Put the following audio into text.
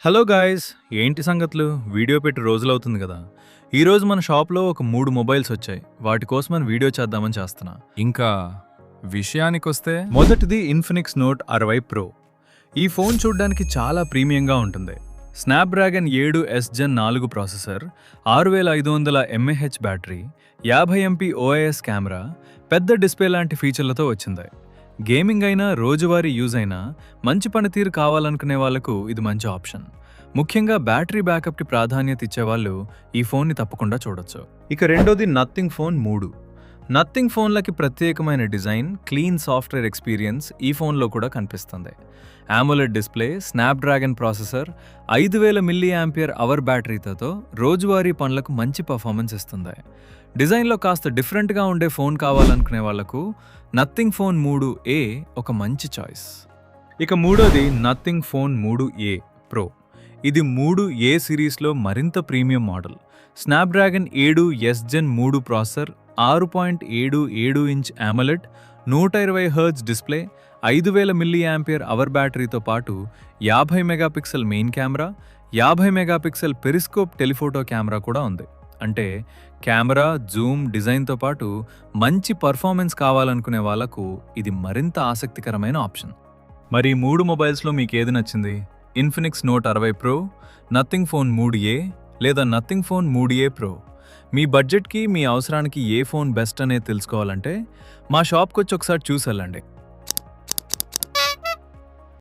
Hello guys, ఏంటి సంగతులు? Video పెట్టి రోజులవుతుంది కదా. ఈరోజు మన షాప్లో ఒక 3 మొబైల్స్ వచ్చాయి. వాటి కోసమని వీడియో చేద్దామని చేస్తున్నా. ఇంకా విషయానికొస్తే మొదటిది ఇన్ఫినిక్స్ నోట్ 60 ప్రో. ఈ ఫోన్ చూడ్డానికి చాలా ప్రీమియంగా ఉంటుంది. స్నాప్డ్రాగన్ 7 ఎస్ జెన్ 4 processor, 6500 mAh battery, 50 MP OIS camera, పెద్ద డిస్ప్లే లాంటి ఫీచర్లతో వచ్చింది. గేమింగ్ అయినా రోజువారీ యూజ్ అయినా మంచి పనితీరు కావాలనుకునే వాళ్లకు ఇది మంచి ఆప్షన్. ముఖ్యంగా బ్యాటరీ బ్యాకప్కి ప్రాధాన్యత ఇచ్చేవాళ్ళు ఈ ఫోన్ని తప్పకుండా చూడొచ్చు. ఇక రెండోది నథింగ్ ఫోన్ 3. నథింగ్ ఫోన్లకి ప్రత్యేకమైన డిజైన్, క్లీన్ సాఫ్ట్వేర్ ఎక్స్పీరియన్స్ ఈ ఫోన్లో కూడా కనిపిస్తుంది. AMOLED display, Snapdragon processor, 5000 mAh బ్యాటరీతో రోజువారీ పనులకు మంచి పర్ఫార్మెన్స్ ఇస్తుంది. డిజైన్లో కాస్త డిఫరెంట్గా ఉండే ఫోన్ కావాలనుకునే వాళ్లకు నథింగ్ ఫోన్ 3A ఒక మంచి చాయిస్. ఇక మూడోది నథింగ్ ఫోన్ 3A ప్రో. ఇది 3A సిరీస్లో మరింత ప్రీమియం మోడల్. స్నాప్డ్రాగన్ 7 ఎస్ జెన్ 3 processor, 6.77 inch AMOLED, 120 Hz display, 5000 mAh బ్యాటరీతో పాటు 50 megapixel main camera, 50 megapixel periscope telephoto camera కూడా ఉంది. అంటే కెమెరా, జూమ్, డిజైన్తో పాటు మంచి పర్ఫార్మెన్స్ కావాలనుకునే వాళ్లకు ఇది మరింత ఆసక్తికరమైన ఆప్షన్. మరి 3 మొబైల్స్లో మీకు ఏది నచ్చింది? Infinix note 60 pro, nothing phone 3A లేదా నథింగ్ ఫోన్ 3A ప్రో? మీ బడ్జెట్కి, మీ అవసరానికి ఏ ఫోన్ బెస్ట్ అనేది తెలుసుకోవాలంటే మా షాప్కి వచ్చి ఒకసారి చూసి వెళ్ళండి.